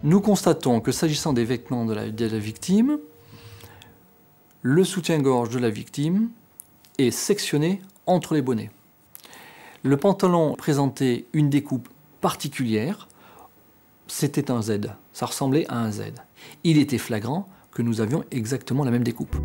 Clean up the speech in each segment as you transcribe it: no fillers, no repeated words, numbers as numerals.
Nous constatons que s'agissant des vêtements de la victime, le soutien-gorge de la victime est sectionné entre les bonnets. Le pantalon présentait une découpe particulière, c'était un Z, ça ressemblait à un Z. Il était flagrant que nous avions exactement la même découpe.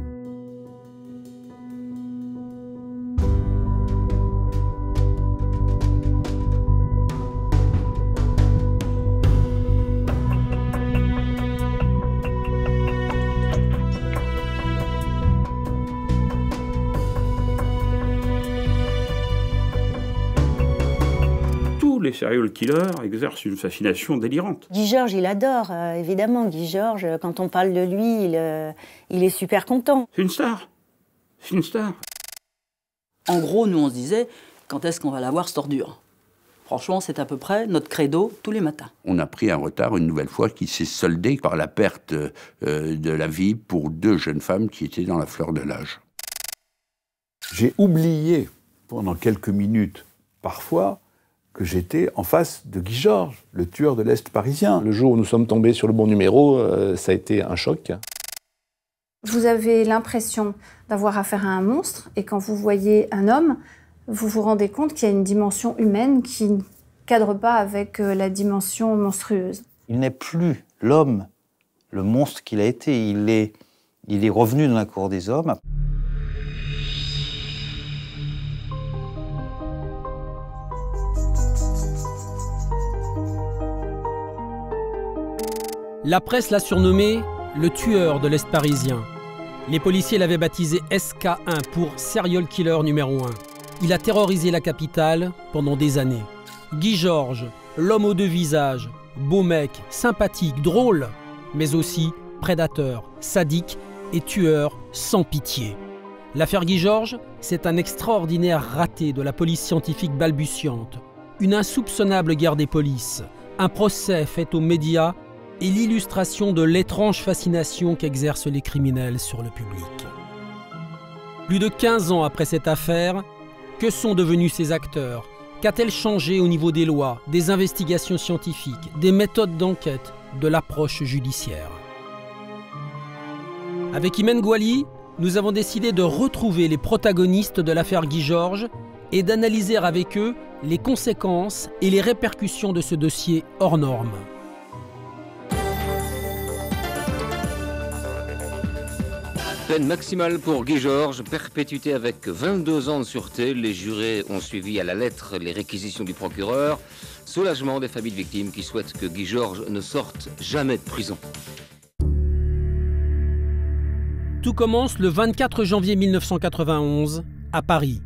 Les serial killers exercent une fascination délirante. Guy Georges, il adore, évidemment. Guy Georges, quand on parle de lui, il est super content. C'est une star. C'est une star. En gros, nous, on se disait, quand est-ce qu'on va la voir, cette ordure? Franchement, c'est à peu près notre credo tous les matins. On a pris un retard, une nouvelle fois, qui s'est soldé par la perte de la vie pour 2 jeunes femmes qui étaient dans la fleur de l'âge. J'ai oublié, pendant quelques minutes, parfois, que j'étais en face de Guy Georges, le tueur de l'Est parisien. Le jour où nous sommes tombés sur le bon numéro, ça a été un choc. Vous avez l'impression d'avoir affaire à un monstre, et quand vous voyez un homme, vous vous rendez compte qu'il y a une dimension humaine qui ne cadre pas avec la dimension monstrueuse. Il n'est plus l'homme, le monstre qu'il a été. Il est revenu dans la cour des hommes. La presse l'a surnommé le tueur de l'Est parisien. Les policiers l'avaient baptisé SK1 pour Serial Killer numéro 1. Il a terrorisé la capitale pendant des années. Guy Georges, l'homme aux 2 visages, beau mec, sympathique, drôle, mais aussi prédateur, sadique et tueur sans pitié. L'affaire Guy Georges, c'est un extraordinaire raté de la police scientifique balbutiante, une insoupçonnable guerre des polices, un procès fait aux médias et l'illustration de l'étrange fascination qu'exercent les criminels sur le public. Plus de 15 ans après cette affaire, que sont devenus ces acteurs? Qu'a-t-elle changé au niveau des lois, des investigations scientifiques, des méthodes d'enquête, de l'approche judiciaire? Avec Imen Gouali, nous avons décidé de retrouver les protagonistes de l'affaire Guy Georges et d'analyser avec eux les conséquences et les répercussions de ce dossier hors norme. Peine maximale pour Guy Georges, perpétuité avec 22 ans de sûreté. Les jurés ont suivi à la lettre les réquisitions du procureur. Soulagement des familles de victimes qui souhaitent que Guy Georges ne sorte jamais de prison. Tout commence le 24 janvier 1991 à Paris.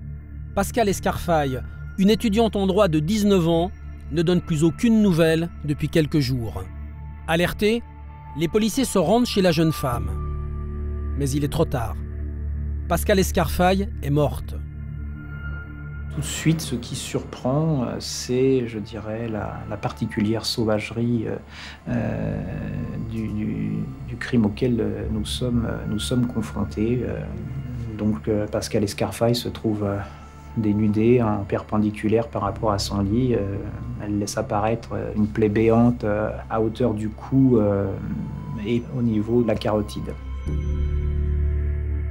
Pascal Escarfaille, une étudiante en droit de 19 ans, ne donne plus aucune nouvelle depuis quelques jours. Alertés, les policiers se rendent chez la jeune femme. Mais il est trop tard. Pascal Escarfaille est morte. Tout de suite, ce qui surprend, c'est, je dirais, la particulière sauvagerie du crime auquel nous sommes confrontés. Donc Pascal Escarfaille se trouve dénudée en perpendiculaire par rapport à son lit. Elle laisse apparaître une plaie béante à hauteur du cou et au niveau de la carotide.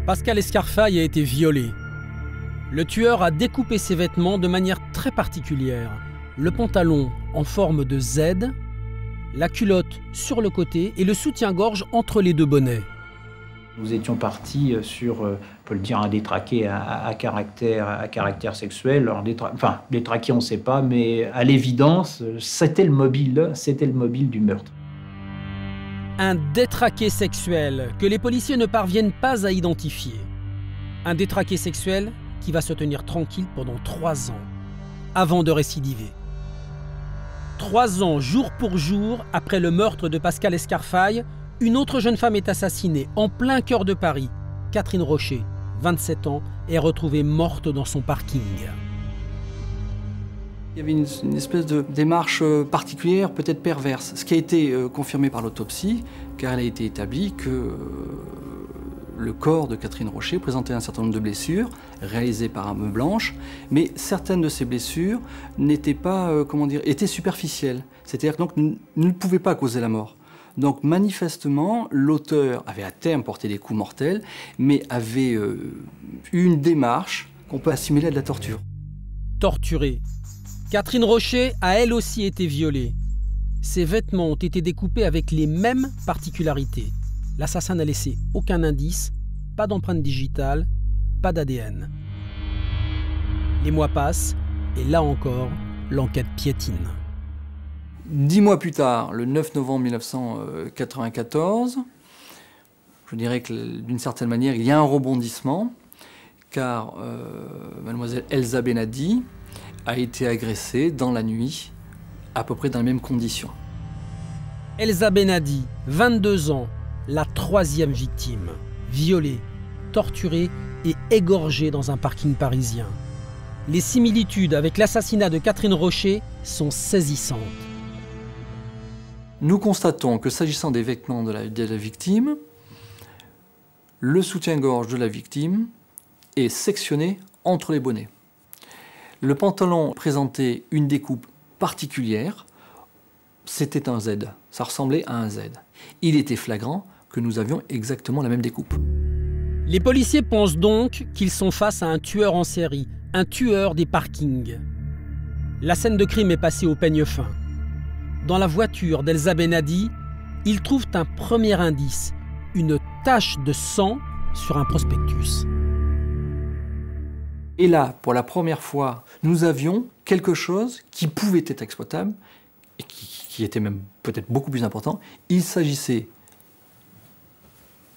Pascal Escarfaille a été violé. Le tueur a découpé ses vêtements de manière très particulière. Le pantalon en forme de Z, la culotte sur le côté et le soutien-gorge entre les 2 bonnets. Nous étions partis sur, on peut le dire, un détraqué à caractère sexuel. Alors, détraqué, on ne sait pas, mais à l'évidence, c'était le mobile du meurtre. Un détraqué sexuel que les policiers ne parviennent pas à identifier. Un détraqué sexuel qui va se tenir tranquille pendant 3 ans, avant de récidiver. 3 ans, jour pour jour, après le meurtre de Pascal Escarfaille, une autre jeune femme est assassinée en plein cœur de Paris. Catherine Rocher, 27 ans, est retrouvée morte dans son parking. Il y avait une espèce de démarche particulière, peut-être perverse, ce qui a été confirmé par l'autopsie, car il a été établi que le corps de Catherine Rocher présentait un certain nombre de blessures réalisées par arme blanche, mais certaines de ces blessures n'étaient pas, étaient superficielles. C'est-à-dire que donc ne pouvaient pas causer la mort. Donc manifestement, l'auteur avait à terme porté des coups mortels, mais avait eu une démarche qu'on peut assimiler à de la torture. Torturée. Catherine Rocher a elle aussi été violée. Ses vêtements ont été découpés avec les mêmes particularités. L'assassin n'a laissé aucun indice, pas d'empreinte digitale, pas d'ADN. Les mois passent et là encore, l'enquête piétine. 10 mois plus tard, le 9 novembre 1994, je dirais que d'une certaine manière, il y a un rebondissement, car mademoiselle Elsa Benadi a été agressée dans la nuit, à peu près dans les mêmes conditions. Elsa Benadi, 22 ans, la 3e victime, violée, torturée et égorgée dans un parking parisien. Les similitudes avec l'assassinat de Catherine Rocher sont saisissantes. Nous constatons que s'agissant des vêtements de la victime, le soutien-gorge de la victime est sectionné entre les bonnets. Le pantalon présentait une découpe particulière, c'était un Z, ça ressemblait à un Z. Il était flagrant que nous avions exactement la même découpe. Les policiers pensent donc qu'ils sont face à un tueur en série, un tueur des parkings. La scène de crime est passée au peigne fin. Dans la voiture d'Elsa Benadi, ils trouvent un premier indice, une tache de sang sur un prospectus. Et là, pour la première fois, nous avions quelque chose qui pouvait être exploitable et qui était même peut-être beaucoup plus important. Il s'agissait,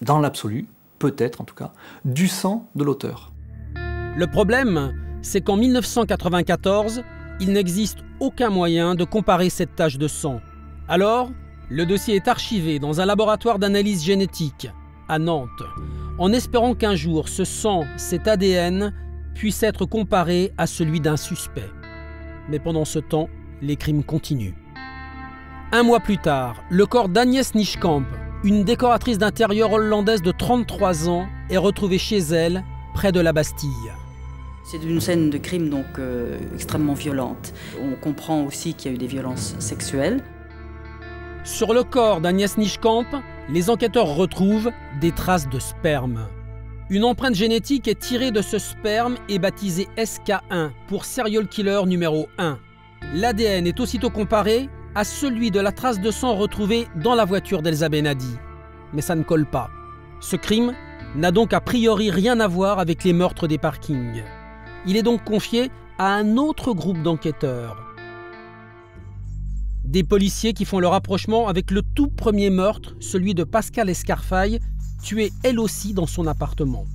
dans l'absolu, peut-être en tout cas, du sang de l'auteur. Le problème, c'est qu'en 1994, il n'existe aucun moyen de comparer cette tache de sang. Alors, le dossier est archivé dans un laboratoire d'analyse génétique à Nantes, en espérant qu'un jour ce sang, cet ADN, puisse être comparé à celui d'un suspect. Mais pendant ce temps, les crimes continuent. Un mois plus tard, le corps d'Agnès Nieschamp, une décoratrice d'intérieur hollandaise de 33 ans, est retrouvé chez elle, près de la Bastille. C'est une scène de crime donc extrêmement violente. On comprend aussi qu'il y a eu des violences sexuelles. Sur le corps d'Agnès Nieschamp, les enquêteurs retrouvent des traces de sperme. Une empreinte génétique est tirée de ce sperme et baptisée SK1 pour serial killer numéro 1. L'ADN est aussitôt comparé à celui de la trace de sang retrouvée dans la voiture d'Elsa Benadi. Mais ça ne colle pas. Ce crime n'a donc a priori rien à voir avec les meurtres des parkings. Il est donc confié à un autre groupe d'enquêteurs. Des policiers qui font le rapprochement avec le tout premier meurtre, celui de Pascale Escarfaille, tuée elle aussi dans son appartement.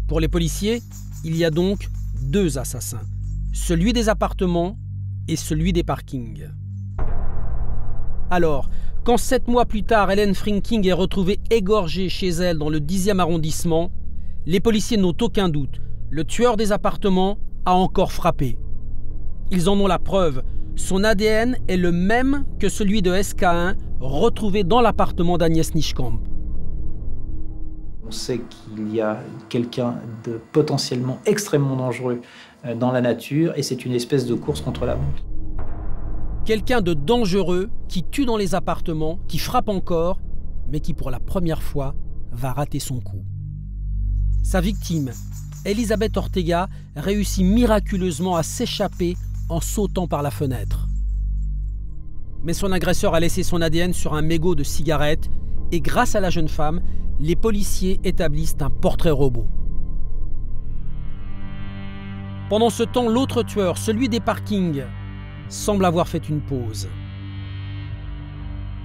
Pour les policiers, il y a donc 2 assassins, celui des appartements et celui des parkings. Alors, quand 7 mois plus tard, Hélène Frynking est retrouvée égorgée chez elle dans le 10e arrondissement, les policiers n'ont aucun doute, le tueur des appartements a encore frappé. Ils en ont la preuve, son ADN est le même que celui de SK1 retrouvé dans l'appartement d'Agnès Nieschamp. On sait qu'il y a quelqu'un de potentiellement extrêmement dangereux dans la nature et c'est une espèce de course contre la montre. Quelqu'un de dangereux qui tue dans les appartements, qui frappe encore, mais qui pour la première fois va rater son coup. Sa victime, Elisabeth Ortega, réussit miraculeusement à s'échapper en sautant par la fenêtre. Mais son agresseur a laissé son ADN sur un mégot de cigarette et grâce à la jeune femme, les policiers établissent un portrait robot. Pendant ce temps, l'autre tueur, celui des parkings, semble avoir fait une pause.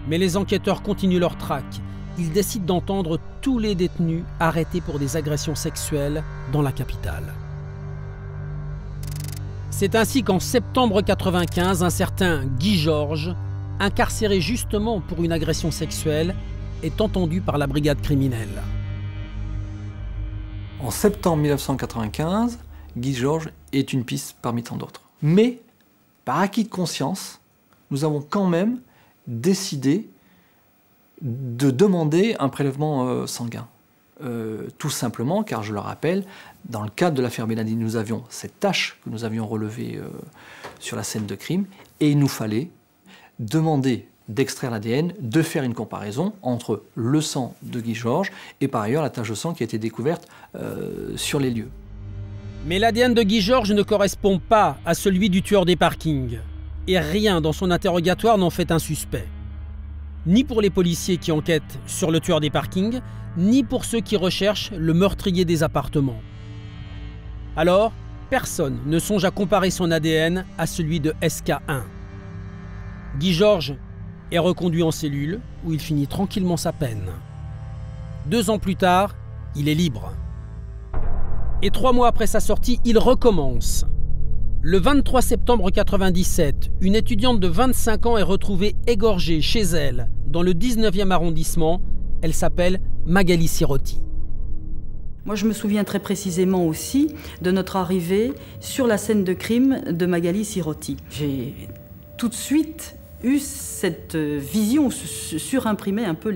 Mais les enquêteurs continuent leur traque. Ils décident d'entendre tous les détenus arrêtés pour des agressions sexuelles dans la capitale. C'est ainsi qu'en septembre 1995, un certain Guy Georges, incarcéré justement pour une agression sexuelle, est entendu par la brigade criminelle. En septembre 1995, Guy Georges est une piste parmi tant d'autres. Mais, par acquis de conscience, nous avons quand même décidé de demander un prélèvement sanguin. Tout simplement, car je le rappelle, dans le cadre de l'affaire Benadi, nous avions cette tâche que nous avions relevée sur la scène de crime, et il nous fallait demander d'extraire l'ADN, de faire une comparaison entre le sang de Guy Georges et par ailleurs la tache de sang qui a été découverte sur les lieux. Mais l'ADN de Guy Georges ne correspond pas à celui du tueur des parkings. Et rien dans son interrogatoire n'en fait un suspect. Ni pour les policiers qui enquêtent sur le tueur des parkings, ni pour ceux qui recherchent le meurtrier des appartements. Alors, personne ne songe à comparer son ADN à celui de SK1. Guy Georges est reconduit en cellule où il finit tranquillement sa peine. 2 ans plus tard, il est libre. Et 3 mois après sa sortie, il recommence. Le 23 septembre 1997, une étudiante de 25 ans est retrouvée égorgée chez elle, dans le 19e arrondissement. Elle s'appelle Magali Sirotti. Moi, je me souviens très précisément aussi de notre arrivée sur la scène de crime de Magali Sirotti. J'ai tout de suite eu cette vision, surimprimé un peu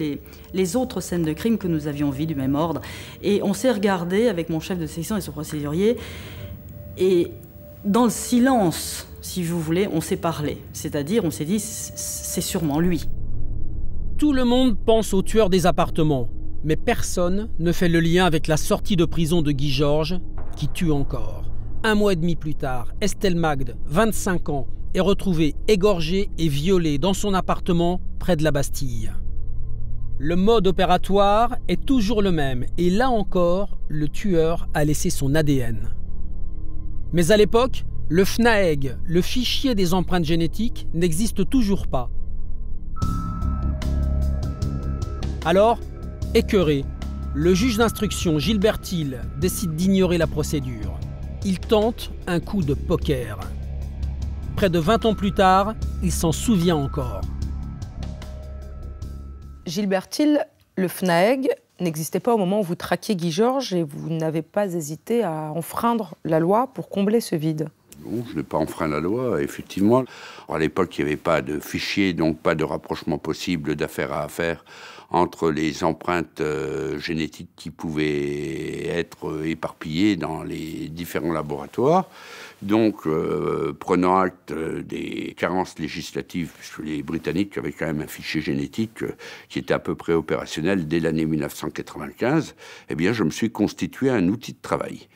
les autres scènes de crime que nous avions vues du même ordre. Et on s'est regardé avec mon chef de section et son procédurier, et dans le silence, si vous voulez, on s'est parlé. C'est-à-dire, on s'est dit, c'est sûrement lui. Tout le monde pense au tueur des appartements, mais personne ne fait le lien avec la sortie de prison de Guy Georges, qui tue encore. 1 mois et demi plus tard, Estelle Magde, 25 ans, est retrouvée égorgée et violée dans son appartement près de la Bastille. Le mode opératoire est toujours le même, et là encore, le tueur a laissé son ADN. Mais à l'époque, le FNAEG, le fichier des empreintes génétiques, n'existe toujours pas. Alors, écœuré, le juge d'instruction Gilbert Thiel décide d'ignorer la procédure. Il tente un coup de poker. Près de 20 ans plus tard, il s'en souvient encore. Gilbert Thiel, le FNAEG n'existait pas au moment où vous traquiez Guy Georges et vous n'avez pas hésité à enfreindre la loi pour combler ce vide. Non, je n'ai pas enfreint la loi, effectivement. Alors, à l'époque, il n'y avait pas de fichier, donc pas de rapprochement possible d'affaire à affaire entre les empreintes génétiques qui pouvaient être éparpillées dans les différents laboratoires. Donc, prenant acte des carences législatives, puisque les Britanniques avaient quand même un fichier génétique qui était à peu près opérationnel dès l'année 1995, eh bien, je me suis constitué un outil de travail.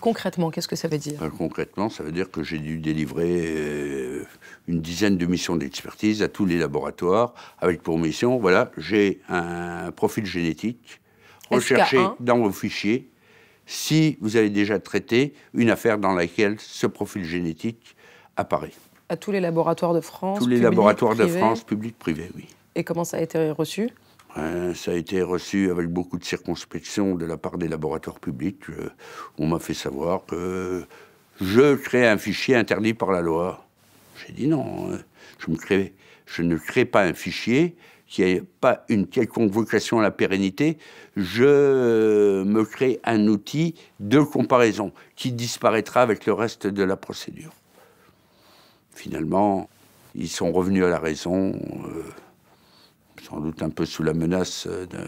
Concrètement, qu'est-ce que ça veut dire ? Concrètement, ça veut dire que j'ai dû délivrer une dizaine de missions d'expertise à tous les laboratoires, avec pour mission, voilà, j'ai un profil génétique, recherchez dans vos fichiers si vous avez déjà traité une affaire dans laquelle ce profil génétique apparaît. À tous les laboratoires de France, tous les laboratoires de France, publics, privés, oui. Et comment ça a été reçu ? Ça a été reçu avec beaucoup de circonspection de la part des laboratoires publics. On m'a fait savoir que je créais un fichier interdit par la loi. J'ai dit non, je ne crée pas un fichier qui n'a pas une quelconque vocation à la pérennité. Je me crée un outil de comparaison qui disparaîtra avec le reste de la procédure. Finalement, ils sont revenus à la raison, sans doute un peu sous la menace de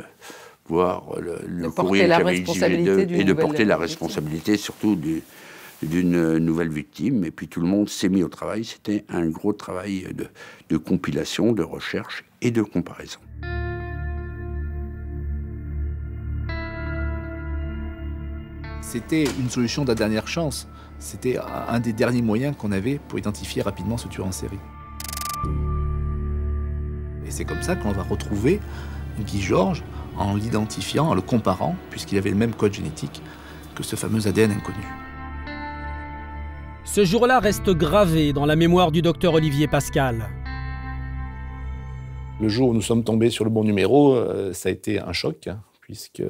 voir le courrier qui avait exigé d'eux et de porter la responsabilité surtout d'une nouvelle victime. Et puis tout le monde s'est mis au travail. C'était un gros travail de compilation, de recherche et de comparaison. C'était une solution de la dernière chance. C'était un des derniers moyens qu'on avait pour identifier rapidement ce tueur en série. Et c'est comme ça qu'on va retrouver Guy Georges en l'identifiant, en le comparant, puisqu'il avait le même code génétique que ce fameux ADN inconnu. Ce jour-là reste gravé dans la mémoire du docteur Olivier Pascal. Le jour où nous sommes tombés sur le bon numéro, ça a été un choc, puisque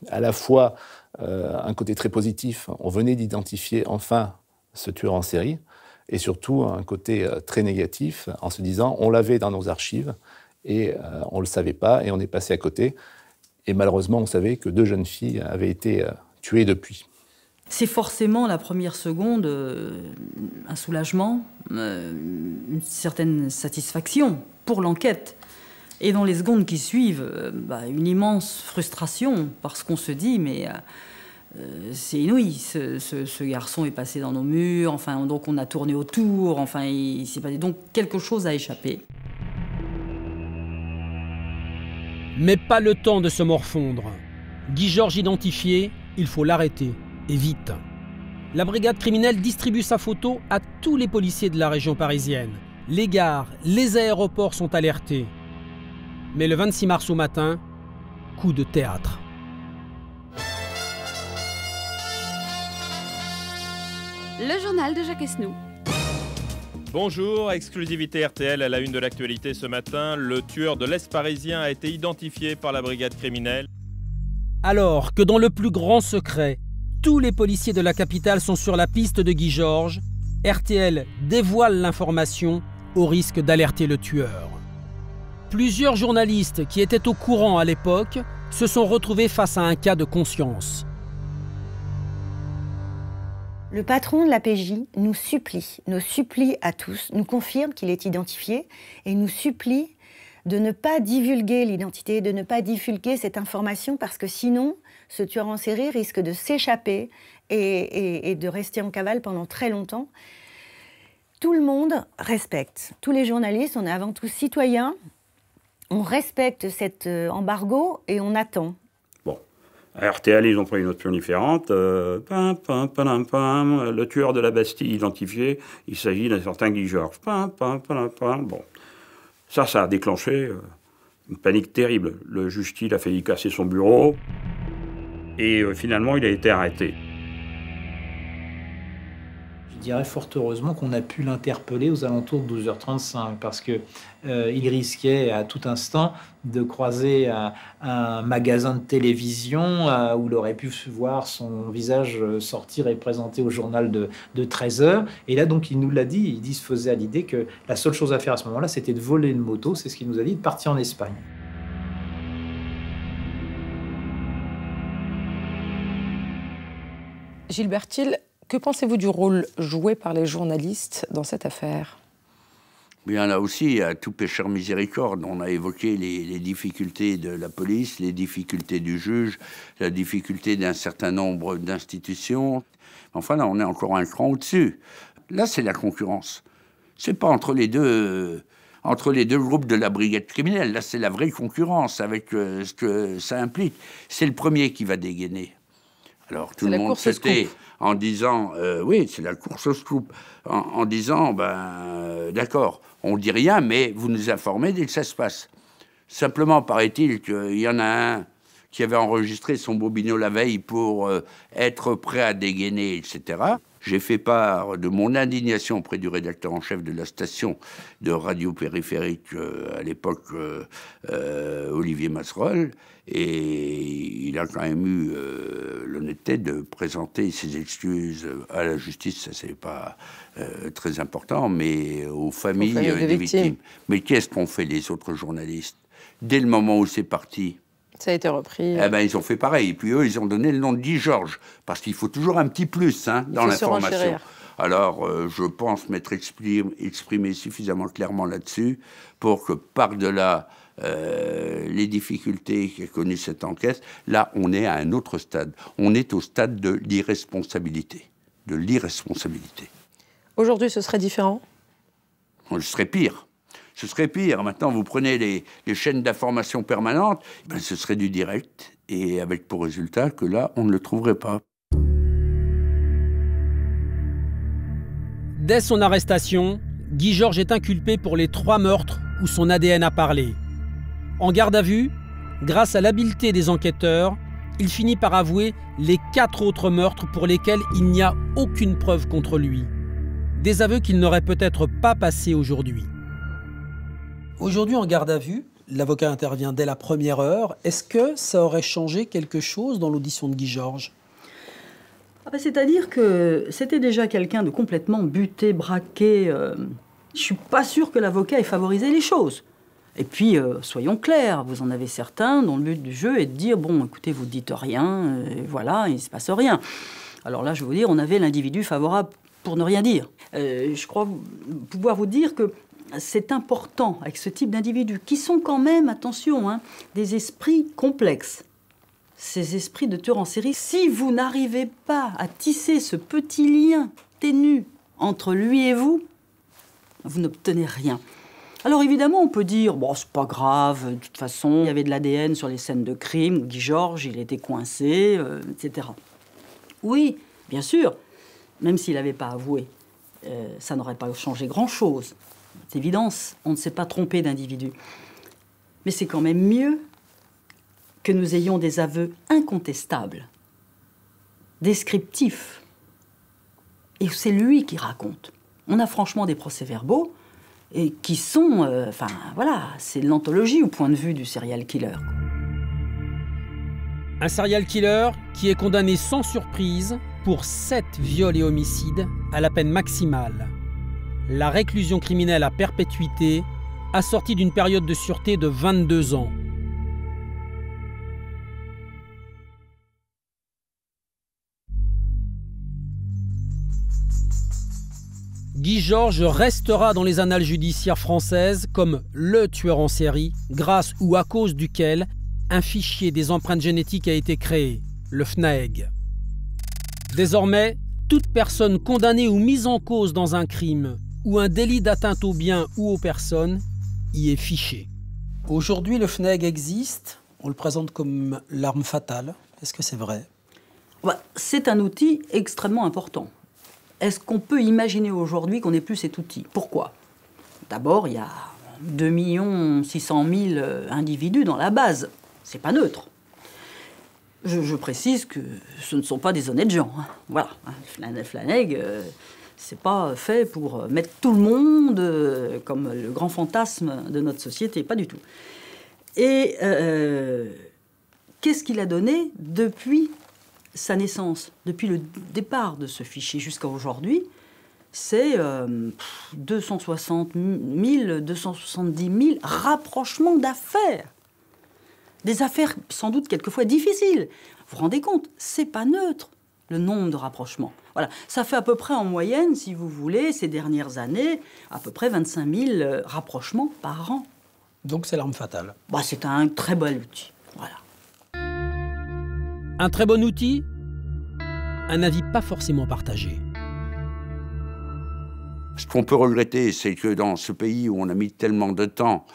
à la fois un côté très positif, on venait d'identifier enfin ce tueur en série, et surtout un côté très négatif, en se disant on l'avait dans nos archives, et on ne le savait pas, et on est passé à côté. Et malheureusement, on savait que 2 jeunes filles avaient été tuées depuis. C'est forcément la première seconde un soulagement, une certaine satisfaction pour l'enquête. Et dans les secondes qui suivent, une immense frustration, parce qu'on se dit, mais c'est inouï, ce garçon est passé dans nos murs, enfin, donc on a tourné autour, enfin, il s'est passé, donc quelque chose a échappé. Mais pas le temps de se morfondre. Guy Georges identifié, il faut l'arrêter, et vite. La brigade criminelle distribue sa photo à tous les policiers de la région parisienne. Les gares, les aéroports sont alertés. Mais le 26 mars au matin, coup de théâtre. Le journal de Jacques Esnoux. Bonjour, exclusivité RTL à la une de l'actualité ce matin. Le tueur de l'Est parisien a été identifié par la brigade criminelle. Alors que dans le plus grand secret, tous les policiers de la capitale sont sur la piste de Guy Georges, RTL dévoile l'information au risque d'alerter le tueur. Plusieurs journalistes qui étaient au courant à l'époque se sont retrouvés face à un cas de conscience. Le patron de la PJ nous supplie à tous, nous confirme qu'il est identifié et nous supplie de ne pas divulguer l'identité, de ne pas divulguer cette information parce que sinon, ce tueur en série risque de s'échapper et de rester en cavale pendant très longtemps. Tout le monde respecte. Tous les journalistes, on est avant tout citoyens, on respecte cet embargo et on attend. À RTL, ils ont pris une option différente. Le tueur de la Bastille identifié, il s'agit d'un certain Guy Georges. Bon. Ça a déclenché une panique terrible. Le juge a failli casser son bureau. Et finalement, il a été arrêté. Je dirais fort heureusement qu'on a pu l'interpeller aux alentours de 12h35 parce que il risquait à tout instant de croiser un magasin de télévision où il aurait pu voir son visage sortir et présenter au journal de 13h. Et là, donc, il nous l'a dit, il se faisait à l'idée que la seule chose à faire à ce moment-là, c'était de voler une moto, c'est ce qu'il nous a dit, de partir en Espagne. Gilbert Thiel, que pensez-vous du rôle joué par les journalistes dans cette affaire ? Bien, là aussi, à tout pécheur miséricorde, on a évoqué les difficultés de la police, les difficultés du juge, la difficulté d'un certain nombre d'institutions. Enfin, là, on est encore un cran au-dessus. Là, c'est la concurrence. C'est pas entre les deux groupes de la brigade criminelle. Là, c'est la vraie concurrence avec ce que ça implique. C'est le premier qui va dégainer. Alors, tout le monde s'était en disant, oui, c'est la course au scoop, en disant, d'accord, on dit rien, mais vous nous informez dès que ça se passe. Simplement, paraît-il qu'il y en a un qui avait enregistré son bobino la veille pour être prêt à dégainer, etc. J'ai fait part de mon indignation auprès du rédacteur en chef de la station de radio périphérique à l'époque, Olivier Masserolles, et il a quand même eu l'honnêteté de présenter ses excuses à la justice. Ça, c'est pas très important, mais aux familles des victimes. Mais qu'est-ce qu'ont fait les autres journalistes ? Dès le moment où c'est parti, ça a été repris. Ils ont fait pareil. Et puis eux, ils ont donné le nom de Guy Georges. Parce qu'il faut toujours un petit plus dans l'information. Alors, je pense m'être exprimé suffisamment clairement là-dessus pour que par-delà les difficultés qu'a connues cette enquête, là, on est à un autre stade. On est au stade de l'irresponsabilité. De l'irresponsabilité. Aujourd'hui, ce serait différent ? Ce serait pire. Ce serait pire. Maintenant, vous prenez les chaînes d'information permanentes, ce serait du direct, et avec pour résultat que là, on ne le trouverait pas. Dès son arrestation, Guy Georges est inculpé pour les 3 meurtres où son ADN a parlé. En garde à vue, grâce à l'habileté des enquêteurs, il finit par avouer les 4 autres meurtres pour lesquels il n'y a aucune preuve contre lui. Des aveux qu'il n'aurait peut-être pas passés aujourd'hui. Aujourd'hui, en garde à vue, l'avocat intervient dès la première heure. Est-ce que ça aurait changé quelque chose dans l'audition de Guy Georges ? C'est-à-dire que c'était déjà quelqu'un de complètement buté, braqué. Je ne suis pas sûr que l'avocat ait favorisé les choses. Et puis, soyons clairs, vous en avez certains dont le but du jeu est de dire « Bon, écoutez, vous ne dites rien, voilà, il ne se passe rien ». Alors là, je vais vous dire, on avait l'individu favorable pour ne rien dire. Je crois pouvoir vous dire que c'est important avec ce type d'individus, qui sont quand même, attention, des esprits complexes. Ces esprits de tueurs en série, si vous n'arrivez pas à tisser ce petit lien ténu entre lui et vous, vous n'obtenez rien. Alors évidemment, on peut dire, bon, c'est pas grave, de toute façon, il y avait de l'ADN sur les scènes de crime, Guy Georges, il était coincé, etc. Oui, bien sûr, même s'il n'avait pas avoué, ça n'aurait pas changé grand-chose. C'est évidence, on ne s'est pas trompé d'individu. Mais c'est quand même mieux que nous ayons des aveux incontestables, descriptifs, et c'est lui qui raconte. On a franchement des procès-verbaux et qui sont, enfin voilà, c'est l'anthologie au point de vue du serial killer. Un serial killer qui est condamné sans surprise pour 7 viols et homicides à la peine maximale. La réclusion criminelle à perpétuité, assortie d'une période de sûreté de 22 ans. Guy Georges restera dans les annales judiciaires françaises comme le tueur en série, grâce ou à cause duquel un fichier des empreintes génétiques a été créé, le FNAEG. Désormais, toute personne condamnée ou mise en cause dans un crime ou un délit d'atteinte aux biens ou aux personnes y est fichée. Aujourd'hui, le FNAEG existe, on le présente comme l'arme fatale. Est-ce que c'est vrai? C'est un outil extrêmement important. Est-ce qu'on peut imaginer aujourd'hui qu'on n'ait plus cet outil? Pourquoi? D'abord, il y a 2 600 000 individus dans la base. C'est pas neutre. Je précise que ce ne sont pas des honnêtes gens. Hein. Voilà. FNAEG, c'est pas fait pour mettre tout le monde comme le grand fantasme de notre société. Pas du tout. Et qu'est-ce qu'il a donné depuis sa naissance, depuis le départ de ce fichier jusqu'à aujourd'hui? C'est 260 000, 270 000 rapprochements d'affaires. Des affaires sans doute quelquefois difficiles. Vous vous rendez compte, c'est pas neutre, le nombre de rapprochements. Voilà, ça fait à peu près en moyenne, si vous voulez, ces dernières années, à peu près 25 000 rapprochements par an. Donc c'est l'arme fatale. C'est un très bon outil, voilà. Un très bon outil, un avis pas forcément partagé. Ce qu'on peut regretter, c'est que dans ce pays où on a mis tellement de temps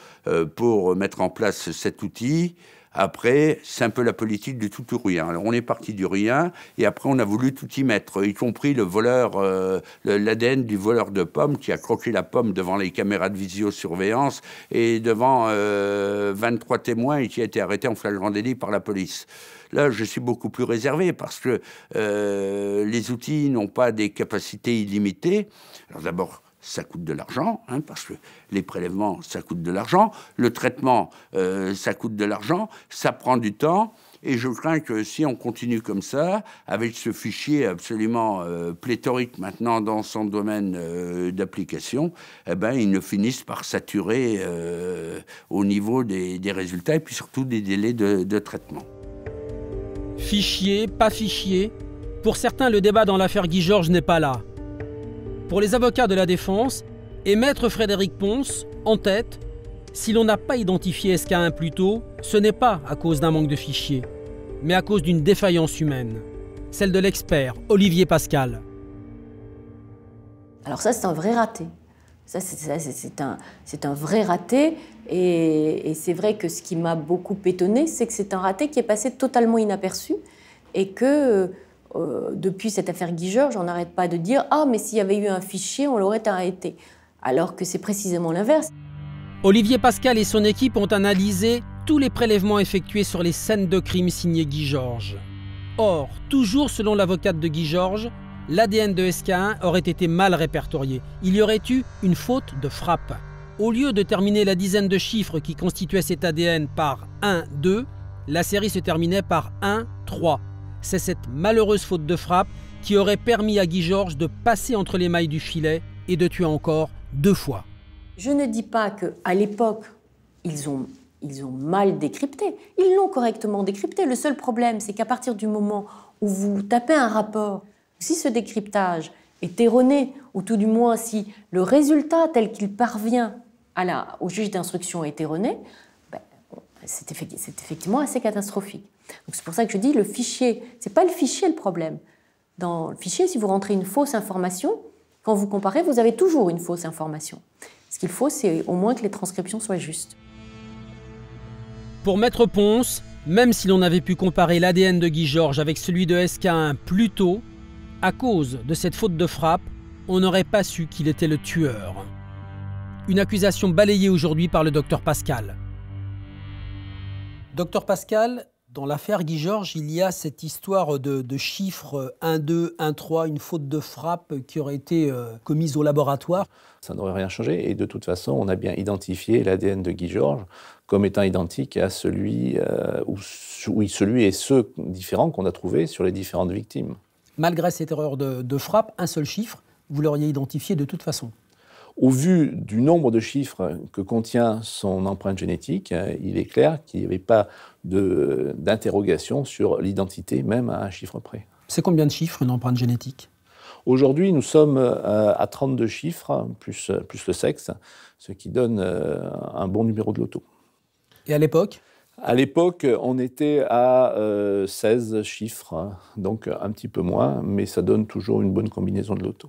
pour mettre en place cet outil, après, c'est un peu la politique du tout ou rien. Alors on est parti du rien, et après on a voulu tout y mettre, y compris le voleur, l'ADN du voleur de pommes qui a croqué la pomme devant les caméras de visiosurveillance et devant 23 témoins et qui a été arrêté en flagrant délit par la police. Là, je suis beaucoup plus réservé parce que les outils n'ont pas des capacités illimitées. Alors d'abord, ça coûte de l'argent, hein, parce que les prélèvements, ça coûte de l'argent. Le traitement, ça coûte de l'argent. Ça prend du temps. Et je crains que si on continue comme ça, avec ce fichier absolument pléthorique maintenant dans son domaine d'application, eh ben, ils ne finissent par saturer au niveau des résultats et puis surtout des délais de traitement. Fichier, pas fichier, pour certains, le débat dans l'affaire Guy Georges n'est pas là. Pour les avocats de la défense et maître Frédéric Ponce, en tête, si l'on n'a pas identifié SK1 plus tôt, ce n'est pas à cause d'un manque de fichiers, mais à cause d'une défaillance humaine, celle de l'expert Olivier Pascal. Alors ça, c'est un vrai raté. C'est un vrai raté, et c'est vrai que ce qui m'a beaucoup étonnée, c'est que c'est un raté qui est passé totalement inaperçu, et que depuis cette affaire Guy Georges, on n'arrête pas de dire « Ah, mais s'il y avait eu un fichier, on l'aurait arrêté », alors que c'est précisément l'inverse. Olivier Pascal et son équipe ont analysé tous les prélèvements effectués sur les scènes de crime signées Guy Georges. Or, toujours selon l'avocate de Guy Georges, l'ADN de SK1 aurait été mal répertorié. Il y aurait eu une faute de frappe. Au lieu de terminer la dizaine de chiffres qui constituaient cet ADN par 1, 2, la série se terminait par 1, 3. C'est cette malheureuse faute de frappe qui aurait permis à Guy Georges de passer entre les mailles du filet et de tuer encore 2 fois. Je ne dis pas qu'à l'époque, ils ont mal décrypté. Ils l'ont correctement décrypté. Le seul problème, c'est qu'à partir du moment où vous tapez un rapport, si ce décryptage est erroné, ou tout du moins si le résultat tel qu'il parvient au juge d'instruction est erroné, c'est effectivement assez catastrophique. C'est pour ça que je dis le fichier, ce n'est pas le fichier le problème. Dans le fichier, si vous rentrez une fausse information, quand vous comparez, vous avez toujours une fausse information. Ce qu'il faut, c'est au moins que les transcriptions soient justes. Pour Maître Ponce, même si l'on avait pu comparer l'ADN de Guy Georges avec celui de SK1 plus tôt, à cause de cette faute de frappe, on n'aurait pas su qu'il était le tueur. Une accusation balayée aujourd'hui par le docteur Pascal. Docteur Pascal, dans l'affaire Guy Georges, il y a cette histoire de chiffres 1-2, 1-3, une faute de frappe qui aurait été commise au laboratoire. Ça n'aurait rien changé et de toute façon, on a bien identifié l'ADN de Guy Georges comme étant identique à celui et ceux différents qu'on a trouvés sur les différentes victimes. Malgré cette erreur de frappe, un seul chiffre, vous l'auriez identifié de toute façon. Au vu du nombre de chiffres que contient son empreinte génétique, il est clair qu'il n'y avait pas d'interrogation sur l'identité, même à un chiffre près. C'est combien de chiffres, une empreinte génétique ? Aujourd'hui, nous sommes à 32 chiffres, plus le sexe, ce qui donne un bon numéro de loto. Et à l'époque ? À l'époque, on était à 16 chiffres, donc un petit peu moins, mais ça donne toujours une bonne combinaison de loto.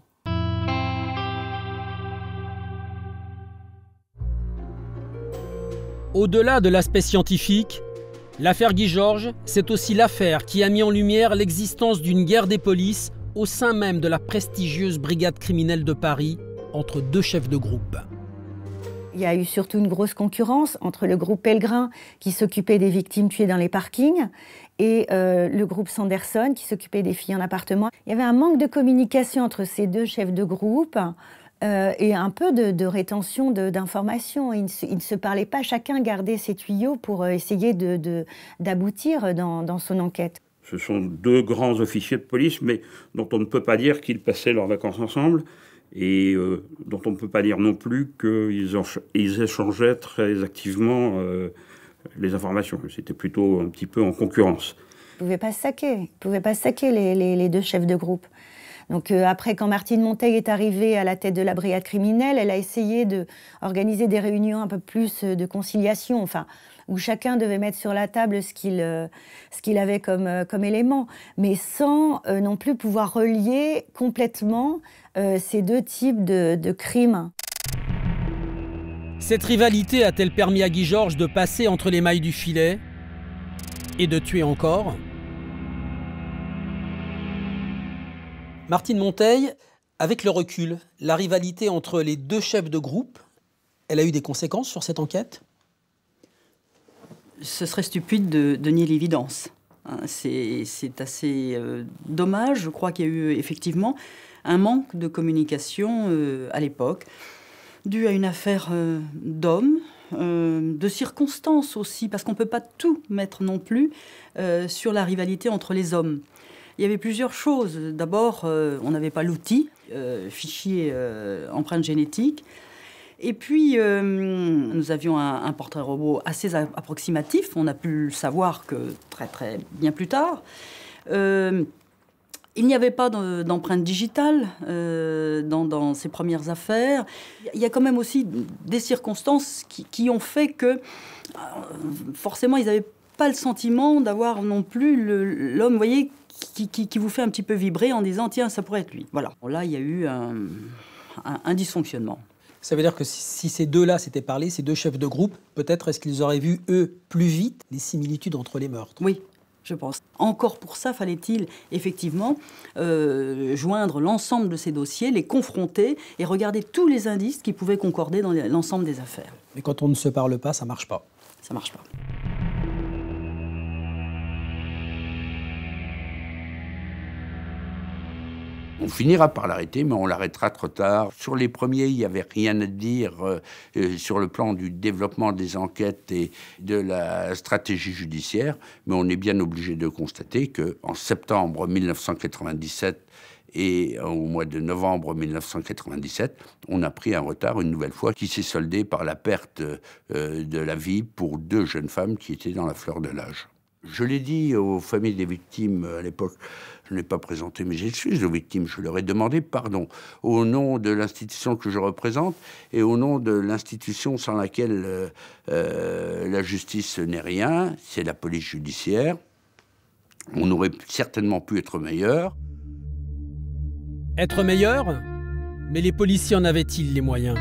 Au-delà de l'aspect scientifique, l'affaire Guy Georges, c'est aussi l'affaire qui a mis en lumière l'existence d'une guerre des polices au sein même de la prestigieuse brigade criminelle de Paris entre deux chefs de groupe. Il y a eu surtout une grosse concurrence entre le groupe Pellegrin qui s'occupait des victimes tuées dans les parkings et le groupe Sanderson qui s'occupait des filles en appartement. Il y avait un manque de communication entre ces deux chefs de groupe et un peu de rétention d'informations. Ils ne se parlaient pas, chacun gardait ses tuyaux pour essayer d'aboutir dans son enquête. Ce sont deux grands officiers de police, mais dont on ne peut pas dire qu'ils passaient leurs vacances ensemble. Et dont on ne peut pas dire non plus qu'ils échangeaient très activement les informations. C'était plutôt un petit peu en concurrence. Ils ne pouvaient pas saquer les deux chefs de groupe. Donc après, quand Martine Monteil est arrivée à la tête de la brigade criminelle, elle a essayé d'organiser des réunions un peu plus de conciliation, où chacun devait mettre sur la table ce qu'il avait comme élément, mais sans non plus pouvoir relier complètement ces deux types de crimes. Cette rivalité a-t-elle permis à Guy Georges de passer entre les mailles du filet et de tuer encore ? Martine Monteil, avec le recul, la rivalité entre les deux chefs de groupe, elle a eu des conséquences sur cette enquête ? Ce serait stupide de nier l'évidence. C'est assez dommage. Je crois qu'il y a eu effectivement un manque de communication à l'époque, dû à une affaire d'hommes, de circonstances aussi, parce qu'on ne peut pas tout mettre non plus sur la rivalité entre les hommes. Il y avait plusieurs choses. D'abord, on n'avait pas l'outil, fichier empreinte génétique. Et puis, nous avions un portrait robot assez approximatif. On a pu le savoir que très, très bien plus tard. Il n'y avait pas d'empreinte digitale dans ces premières affaires. Il y a quand même aussi des circonstances qui ont fait que, forcément, ils n'avaient pas le sentiment d'avoir non plus l'homme, vous voyez, qui vous fait un petit peu vibrer en disant « Tiens, ça pourrait être lui ». Voilà. Là, il y a eu un dysfonctionnement. Ça veut dire que si ces deux-là s'étaient parlé, ces deux chefs de groupe, peut-être est-ce qu'ils auraient vu, eux, plus vite, les similitudes entre les meurtres ? Oui, je pense. Encore pour ça, fallait-il effectivement joindre l'ensemble de ces dossiers, les confronter et regarder tous les indices qui pouvaient concorder dans l'ensemble des affaires. Mais quand on ne se parle pas, ça ne marche pas. Ça ne marche pas. On finira par l'arrêter, mais on l'arrêtera trop tard. Sur les premiers, il n'y avait rien à dire sur le plan du développement des enquêtes et de la stratégie judiciaire, mais on est bien obligé de constater qu'en septembre 1997 et au mois de novembre 1997, on a pris un retard une nouvelle fois qui s'est soldé par la perte de la vie pour deux jeunes femmes qui étaient dans la fleur de l'âge. Je l'ai dit aux familles des victimes à l'époque, je n'ai pas présenté mes excuses aux victimes, je leur ai demandé pardon au nom de l'institution que je représente et au nom de l'institution sans laquelle la justice n'est rien, c'est la police judiciaire. On aurait certainement pu être meilleur. Être meilleur ? Mais les policiers en avaient-ils les moyens ?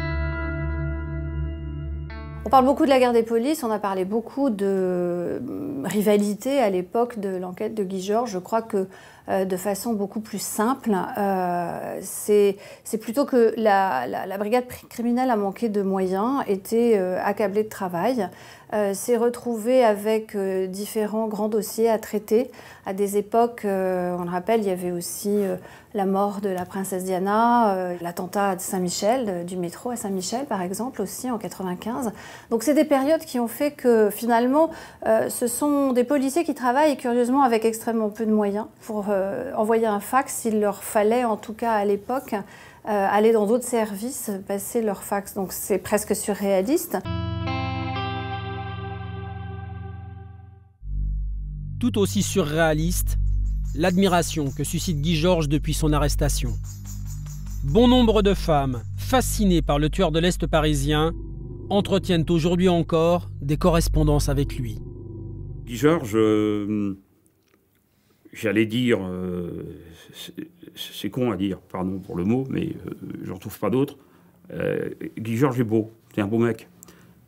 On parle beaucoup de la guerre des polices, on a parlé beaucoup de rivalité à l'époque de l'enquête de Guy Georges. Je crois que de façon beaucoup plus simple, c'est plutôt que la brigade criminelle a manqué de moyens, était accablée de travail, s'est retrouvée avec différents grands dossiers à traiter. À des époques, on le rappelle, il y avait aussi la mort de la princesse Diana, l'attentat à Saint-Michel, du métro à Saint-Michel par exemple aussi en 95. Donc c'est des périodes qui ont fait que finalement ce sont des policiers qui travaillent curieusement avec extrêmement peu de moyens pour envoyer un fax. Il leur fallait en tout cas à l'époque aller dans d'autres services, passer leur fax. Donc c'est presque surréaliste. Tout aussi surréaliste, l'admiration que suscite Guy Georges depuis son arrestation. Bon nombre de femmes, fascinées par le tueur de l'Est parisien, entretiennent aujourd'hui encore des correspondances avec lui. Guy Georges, j'allais dire, c'est con à dire, pardon pour le mot, mais je n'en trouve pas d'autre. Guy Georges est beau, c'est un beau mec.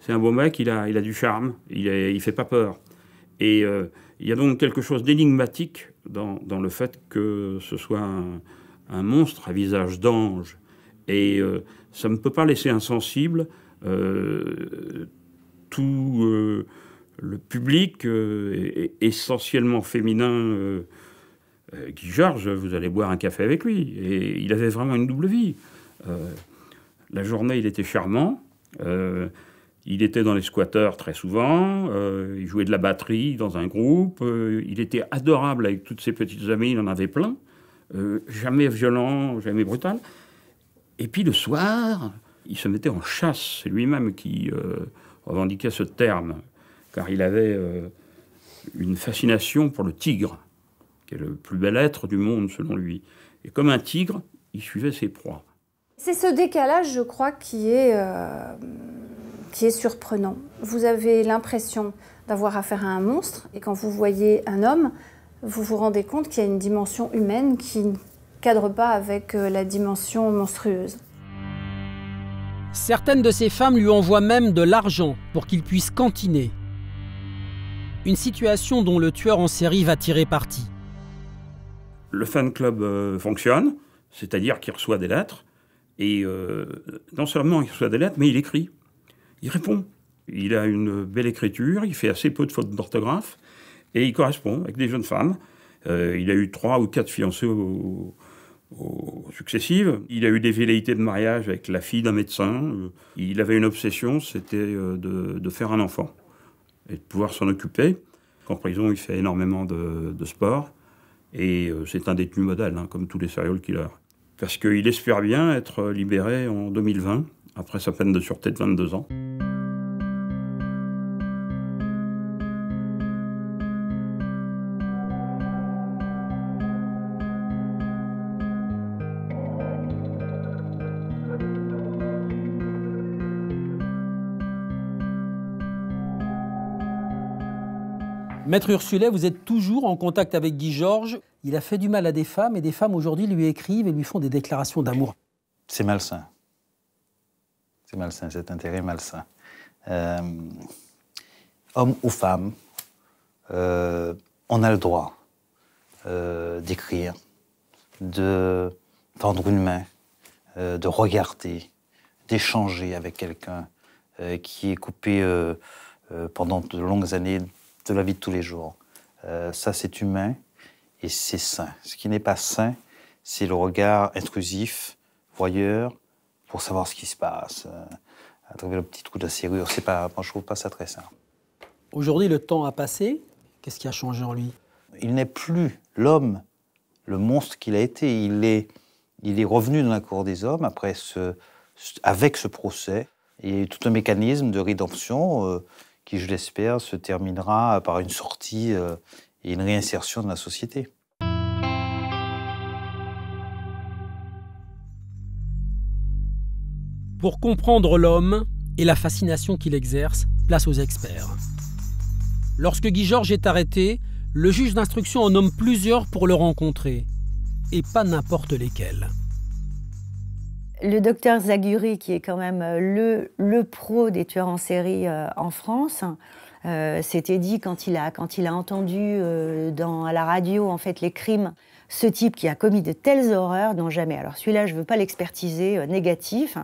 C'est un beau mec, il a du charme, il fait pas peur. Et il y a donc quelque chose d'énigmatique dans le fait que ce soit un monstre à visage d'ange. Et ça ne peut pas laisser insensible tout le public essentiellement féminin. Guy Georges, vous allez boire un café avec lui. Et il avait vraiment une double vie. La journée, il était charmant. Il était dans les squatteurs très souvent, il jouait de la batterie dans un groupe, il était adorable avec toutes ses petites amies, il en avait plein, jamais violent, jamais brutal. Et puis le soir, il se mettait en chasse, c'est lui-même qui revendiquait ce terme, car il avait une fascination pour le tigre, qui est le plus bel être du monde selon lui. Et comme un tigre, il suivait ses proies. C'est ce décalage, je crois, qui est surprenant. Vous avez l'impression d'avoir affaire à un monstre, et quand vous voyez un homme, vous vous rendez compte qu'il y a une dimension humaine qui ne cadre pas avec la dimension monstrueuse. Certaines de ces femmes lui envoient même de l'argent pour qu'il puisse cantiner. Une situation dont le tueur en série va tirer parti. Le fan club fonctionne, c'est-à-dire qu'il reçoit des lettres, et non seulement il reçoit des lettres, mais il écrit. Il répond. Il a une belle écriture, il fait assez peu de fautes d'orthographe, et il correspond avec des jeunes femmes. Il a eu 3 ou 4 fiancées successives. Il a eu des velléités de mariage avec la fille d'un médecin. Il avait une obsession, c'était de faire un enfant et de pouvoir s'en occuper. En prison, il fait énormément de sport, et c'est un détenu modèle, hein, comme tous les serial killers. Parce qu'il espère bien être libéré en 2020, après sa peine de sûreté de 22 ans. Maître Ursulet, vous êtes toujours en contact avec Guy Georges. Il a fait du mal à des femmes, et des femmes aujourd'hui lui écrivent et lui font des déclarations d'amour. C'est malsain. C'est malsain, cet intérêt malsain. Homme ou femme, on a le droit d'écrire, de tendre une main, de regarder, d'échanger avec quelqu'un qui est coupé pendant de longues années de la vie de tous les jours. Ça, c'est humain et c'est sain. Ce qui n'est pas sain, c'est le regard intrusif, voyeur, pour savoir ce qui se passe, à travers le petit trou de la serrure. C'est pas, moi, je trouve pas ça très sain. Aujourd'hui, le temps a passé. Qu'est-ce qui a changé en lui? Il n'est plus l'homme, le monstre qu'il a été. Il est revenu dans la cour des hommes après avec ce procès. Il y a eu tout un mécanisme de rédemption qui, je l'espère, se terminera par une sortie et une réinsertion dans la société. Pour comprendre l'homme et la fascination qu'il exerce, place aux experts. Lorsque Guy Georges est arrêté, le juge d'instruction en nomme plusieurs pour le rencontrer, et pas n'importe lesquels. Le docteur Zaguri, qui est quand même le pro des tueurs en série en France, s'était dit quand il a entendu à la radio en fait les crimes, ce type qui a commis de telles horreurs, non jamais. Alors celui-là, je ne veux pas l'expertiser, négatif.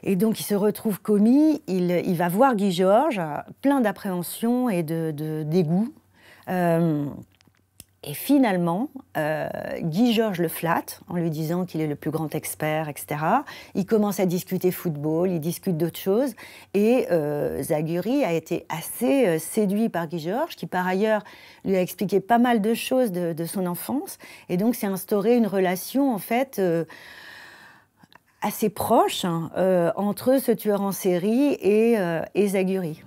Et donc il se retrouve commis, il va voir Guy Georges, plein d'appréhension et de dégoût. Et finalement, Guy Georges le flatte en lui disant qu'il est le plus grand expert, etc. Il commence à discuter football, il discute d'autres choses. Et Zaguri a été assez séduit par Guy Georges, qui par ailleurs lui a expliqué pas mal de choses de son enfance. Et donc s'est instauré une relation en fait assez proche entre ce tueur en série et Zaguri.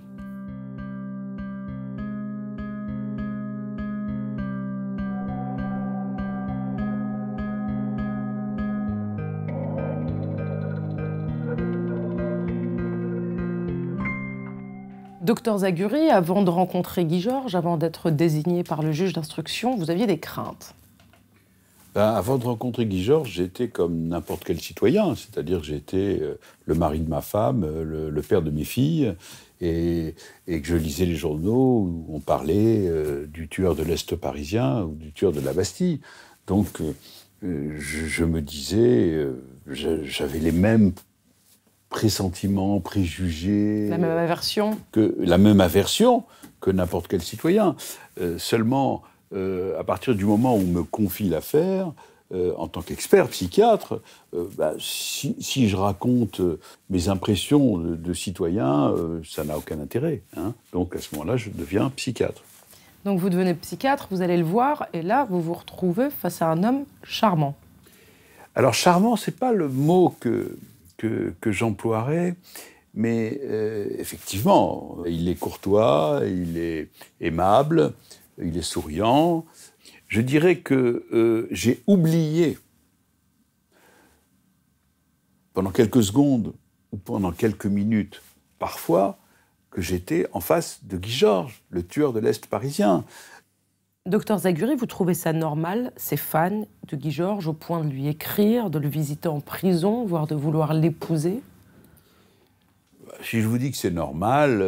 Docteur Zaguri, avant de rencontrer Guy Georges, avant d'être désigné par le juge d'instruction, vous aviez des craintes? Avant de rencontrer Guy Georges, j'étais comme n'importe quel citoyen, c'est-à-dire que j'étais le mari de ma femme, le père de mes filles, et que je lisais les journaux où on parlait du tueur de l'Est parisien ou du tueur de la Bastille. Donc je me disais, j'avais les mêmes pressentiments, préjugés... La même aversion. La même aversion que n'importe quel citoyen. Seulement, à partir du moment où on me confie l'affaire, en tant qu'expert psychiatre, si je raconte mes impressions de citoyen, ça n'a aucun intérêt. Hein. Donc à ce moment-là, je deviens psychiatre. Donc vous devenez psychiatre, vous allez le voir, et là, vous vous retrouvez face à un homme charmant. Alors charmant, c'est pas le mot que j'emploierais, mais effectivement, il est courtois, il est aimable, il est souriant. Je dirais que j'ai oublié, pendant quelques secondes ou pendant quelques minutes, parfois, que j'étais en face de Guy Georges, le tueur de l'Est parisien. Docteur Zaguri, vous trouvez ça normal, ces fans de Guy Georges, au point de lui écrire, de le visiter en prison, voire de vouloir l'épouser? Si je vous dis que c'est normal,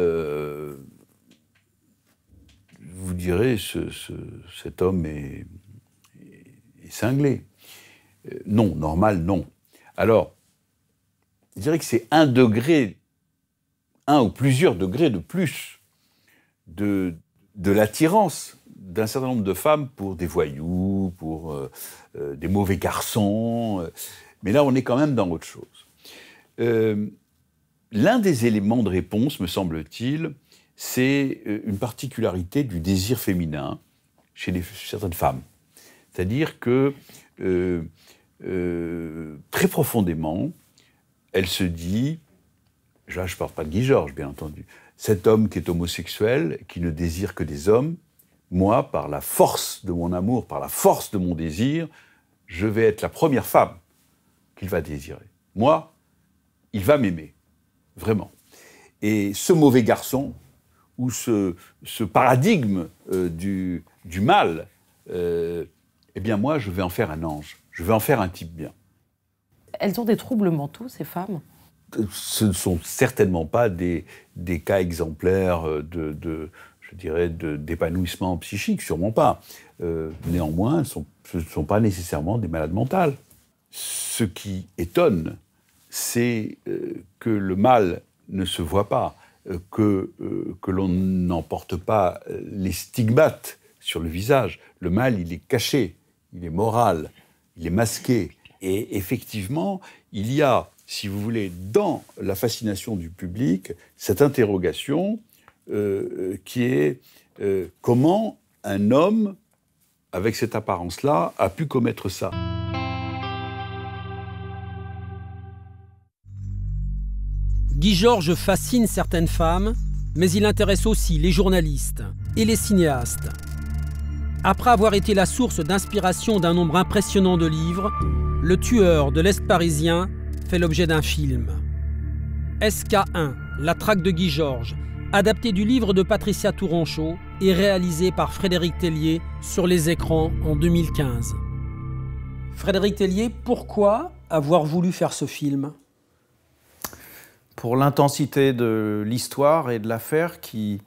vous direz cet homme est cinglé. Non, normal, non. Alors, je dirais que c'est un ou plusieurs degrés de plus de l'attirance d'un certain nombre de femmes pour des voyous, pour des mauvais garçons. Mais là, on est quand même dans autre chose. L'un des éléments de réponse, me semble-t-il, c'est une particularité du désir féminin chez certaines femmes. C'est-à-dire que, très profondément, elle se dit, là je ne parle pas de Guy Georges, bien entendu, cet homme qui est homosexuel, qui ne désire que des hommes, moi, par la force de mon amour, par la force de mon désir, je vais être la première femme qu'il va désirer. Moi, il va m'aimer, vraiment. Et ce mauvais garçon, ou ce paradigme du mal, eh bien moi, je vais en faire un ange. Je vais en faire un type bien. Elles ont des troubles mentaux, ces femmes? Ce ne sont certainement pas des cas exemplaires je dirais, d'épanouissement psychique, sûrement pas. Néanmoins, ce ne sont pas nécessairement des malades mentales. Ce qui étonne, c'est que le mal ne se voit pas, que l'on n'en porte pas les stigmates sur le visage. Le mal, il est caché, il est moral, il est masqué. Et effectivement, il y a, si vous voulez, dans la fascination du public, cette interrogation qui est comment un homme, avec cette apparence-là, a pu commettre ça. Guy Georges fascine certaines femmes, mais il intéresse aussi les journalistes et les cinéastes. Après avoir été la source d'inspiration d'un nombre impressionnant de livres, Le tueur de l'Est parisien fait l'objet d'un film. SK1, la traque de Guy Georges, adapté du livre de Patricia Touranchot et réalisé par Frédéric Tellier sur les écrans en 2015. Frédéric Tellier, pourquoi avoir voulu faire ce film? Pour l'intensité de l'histoire et de l'affaire qui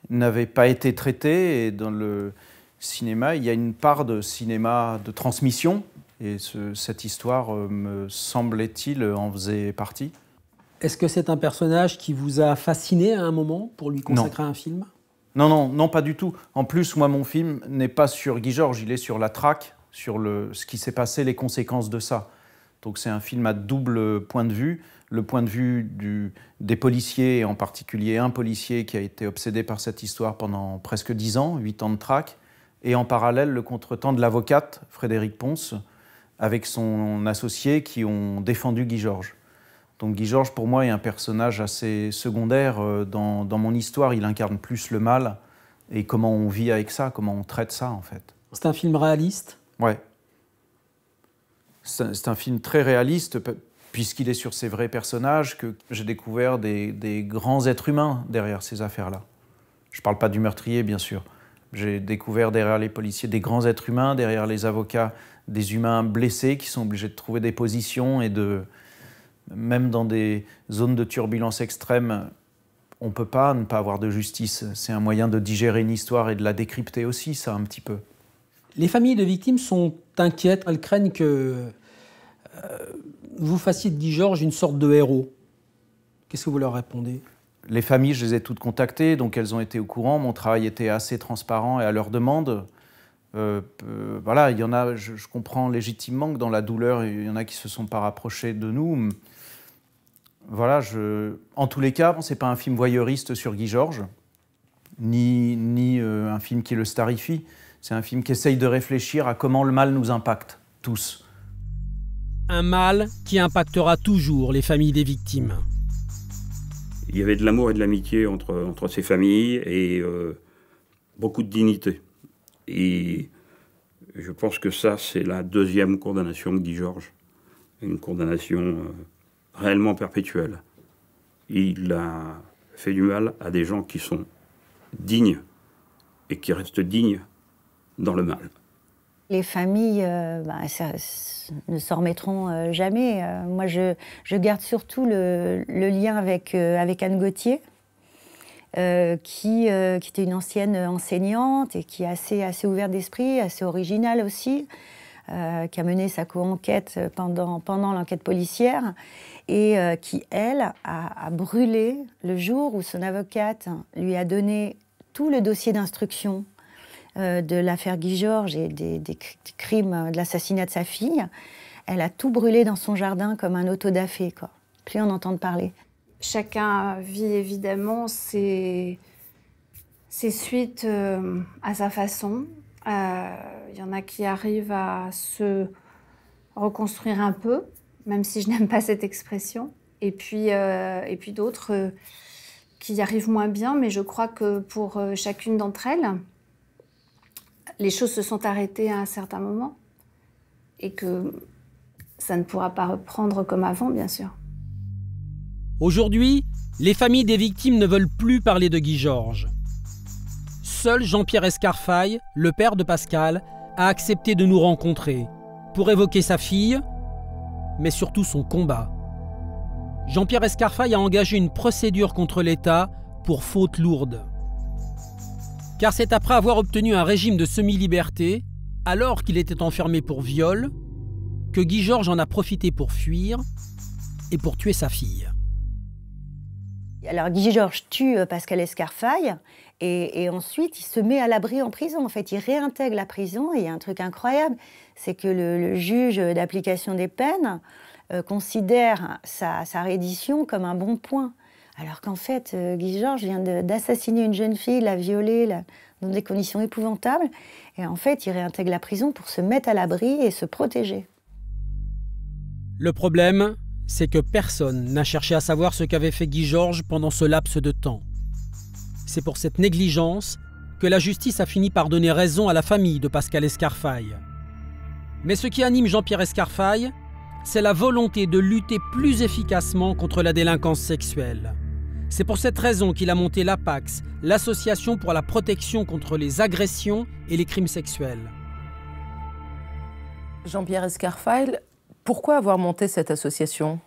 n'avait pas été traitée. Et dans le cinéma, il y a une part de cinéma de transmission. Et cette histoire, me semblait-il, en faisait partie. Est-ce que c'est un personnage qui vous a fasciné à un moment pour lui consacrer un film? Non, pas du tout. En plus, moi, mon film n'est pas sur Guy Georges, il est sur la traque, sur ce qui s'est passé, les conséquences de ça. Donc c'est un film à double point de vue. Le point de vue des policiers, et en particulier un policier qui a été obsédé par cette histoire pendant presque 10 ans, 8 ans de traque, et en parallèle le contretemps de l'avocate, Frédéric Ponce, avec son associé qui ont défendu Guy Georges. Donc Guy Georges, pour moi, est un personnage assez secondaire dans mon histoire. Il incarne plus le mal et comment on vit avec ça, comment on traite ça, en fait. C'est un film réaliste? Ouais. C'est un film très réaliste, puisqu'il est sur ces vrais personnages, que j'ai découvert des grands êtres humains derrière ces affaires-là. Je ne parle pas du meurtrier, bien sûr. J'ai découvert derrière les policiers des grands êtres humains, derrière les avocats, des humains blessés qui sont obligés de trouver des positions et même dans des zones de turbulence extrême, on ne peut pas ne pas avoir de justice. C'est un moyen de digérer une histoire et de la décrypter aussi, ça, un petit peu. Les familles de victimes sont inquiètes. Elles craignent que vous fassiez de Guy Georges une sorte de héros. Qu'est-ce que vous leur répondez? Les familles, je les ai toutes contactées, donc elles ont été au courant. Mon travail était assez transparent et à leur demande. Voilà, il y en a, je comprends légitimement que dans la douleur, il y en a qui ne se sont pas rapprochés de nous. Voilà, en tous les cas, ce n'est pas un film voyeuriste sur Guy Georges, ni un film qui le starifie. C'est un film qui essaye de réfléchir à comment le mal nous impacte, tous. Un mal qui impactera toujours les familles des victimes. Il y avait de l'amour et de l'amitié entre ces familles et beaucoup de dignité. Et je pense que ça, c'est la deuxième condamnation de Guy Georges. Une condamnation réellement perpétuelle. Il a fait du mal à des gens qui sont dignes et qui restent dignes dans le mal. Les familles ne s'en remettront jamais. Moi, je garde surtout le lien avec Anne Gauthier, qui était une ancienne enseignante et qui est assez ouverte d'esprit, assez originale aussi, qui a mené sa co-enquête pendant l'enquête policière et qui, elle, a brûlé le jour où son avocate lui a donné tout le dossier d'instruction de l'affaire Guy Georges et des crimes, de l'assassinat de sa fille. Elle a tout brûlé dans son jardin comme un autodafé, quoi. Plus on entend parler. Chacun vit évidemment ses suites à sa façon. Il y en a qui arrivent à se reconstruire un peu, même si je n'aime pas cette expression. Et puis d'autres qui y arrivent moins bien, mais je crois que pour chacune d'entre elles, les choses se sont arrêtées à un certain moment et que ça ne pourra pas reprendre comme avant, bien sûr. Aujourd'hui, les familles des victimes ne veulent plus parler de Guy Georges. Seul Jean-Pierre Escarfaille, le père de Pascal, a accepté de nous rencontrer pour évoquer sa fille, mais surtout son combat. Jean-Pierre Escarfaille a engagé une procédure contre l'État pour faute lourde. Car c'est après avoir obtenu un régime de semi-liberté, alors qu'il était enfermé pour viol, que Guy Georges en a profité pour fuir et pour tuer sa fille. Alors Guy Georges tue Pascal Escarfaille et ensuite il se met à l'abri en prison. En fait, il réintègre la prison et il y a un truc incroyable, c'est que le juge d'application des peines considère sa reddition comme un bon point. Alors qu'en fait, Guy Georges vient d'assassiner une jeune fille, la violer dans des conditions épouvantables. Et en fait, il réintègre la prison pour se mettre à l'abri et se protéger. Le problème, c'est que personne n'a cherché à savoir ce qu'avait fait Guy Georges pendant ce laps de temps. C'est pour cette négligence que la justice a fini par donner raison à la famille de Pascal Escarfaille. Mais ce qui anime Jean-Pierre Escarfaille, c'est la volonté de lutter plus efficacement contre la délinquance sexuelle. C'est pour cette raison qu'il a monté l'APAX, l'Association pour la protection contre les agressions et les crimes sexuels. Jean-Pierre Escarfaille, Pourquoi avoir monté cette association ?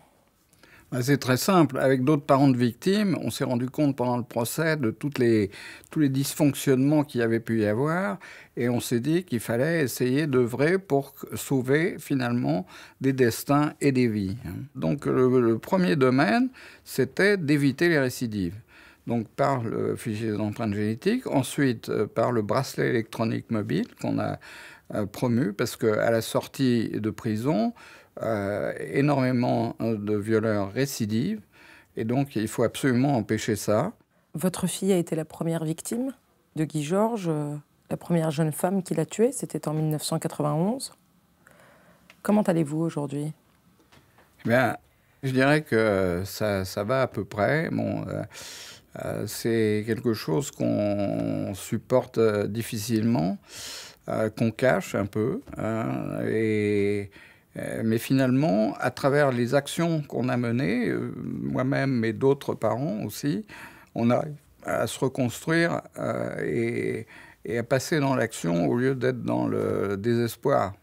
C'est très simple. Avec d'autres parents de victimes, on s'est rendu compte pendant le procès de tous les dysfonctionnements qu'il y avait pu y avoir. Et on s'est dit qu'il fallait essayer d'œuvrer pour sauver finalement des destins et des vies. Donc le premier domaine, c'était d'éviter les récidives. Donc par le fichier des empreintes génétiques, ensuite par le bracelet électronique mobile qu'on a promu, parce qu'à la sortie de prison, énormément de violeurs récidivent, et donc il faut absolument empêcher ça. Votre fille a été la première victime de Guy Georges, la première jeune femme qui l'a tuée, c'était en 1991. Comment allez-vous aujourd'hui ? Bien, je dirais que ça va à peu près. Bon, c'est quelque chose qu'on supporte difficilement, qu'on cache un peu, mais finalement, à travers les actions qu'on a menées, moi-même et d'autres parents aussi, on arrive à se reconstruire et à passer dans l'action au lieu d'être dans le désespoir.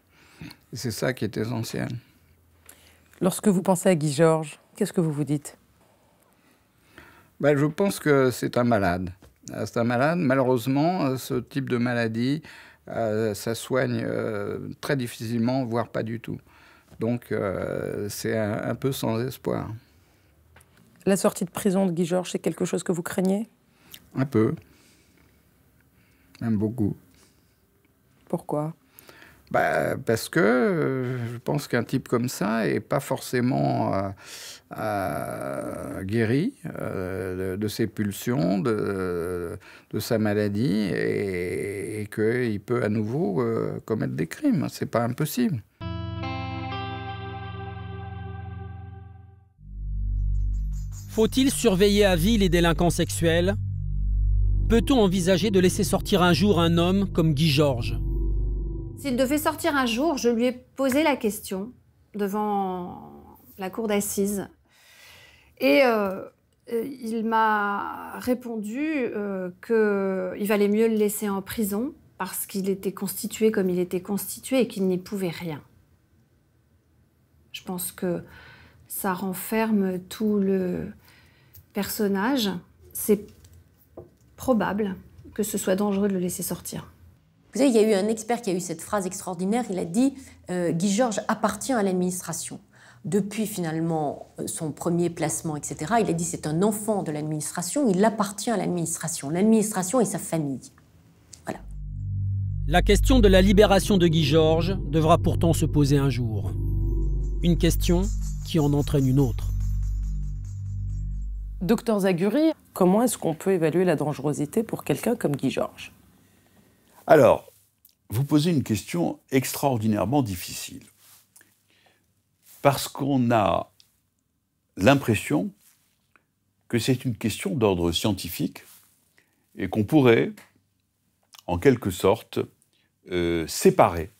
Et c'est ça qui est essentiel. Lorsque vous pensez à Guy Georges, qu'est-ce que vous vous dites ? Je pense que c'est un malade. C'est un malade. Malheureusement, ce type de maladie, ça soigne très difficilement, voire pas du tout. Donc, c'est un peu sans espoir. La sortie de prison de Guy Georges, c'est quelque chose que vous craignez ? Un peu. Même beaucoup. Pourquoi ? Parce que je pense qu'un type comme ça n'est pas forcément guéri de ses pulsions, de sa maladie, et qu'il peut à nouveau commettre des crimes. C'est pas impossible. Faut-il surveiller à vie les délinquants sexuels ? Peut-on envisager de laisser sortir un jour un homme comme Guy Georges ? S'il devait sortir un jour, je lui ai posé la question devant la cour d'assises. Et il m'a répondu qu'il valait mieux le laisser en prison parce qu'il était constitué comme il était constitué et qu'il n'y pouvait rien. Je pense que ça renferme tout le personnage. C'est probable que ce soit dangereux de le laisser sortir. Vous savez, il y a eu un expert qui a eu cette phrase extraordinaire. Il a dit Guy Georges appartient à l'administration. Depuis finalement son premier placement, etc., il a dit c'est un enfant de l'administration, il appartient à l'administration. L'administration et sa famille. Voilà. La question de la libération de Guy Georges devra pourtant se poser un jour. Une question qui en entraîne une autre. Docteur Zaguri, comment est-ce qu'on peut évaluer la dangerosité pour quelqu'un comme Guy Georges ? Alors, vous posez une question extraordinairement difficile. Parce qu'on a l'impression que c'est une question d'ordre scientifique et qu'on pourrait, en quelque sorte, séparer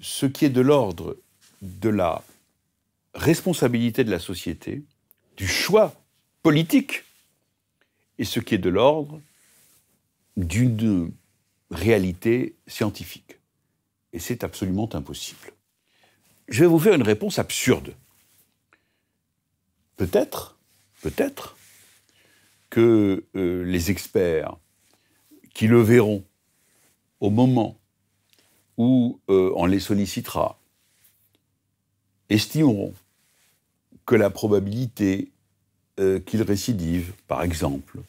ce qui est de l'ordre de la responsabilité de la société, du choix politique, et ce qui est de l'ordre d'une réalité scientifique. Et c'est absolument impossible. Je vais vous faire une réponse absurde. Peut-être que les experts qui le verront au moment où on les sollicitera estimeront que la probabilité qu'ils récidivent, par exemple,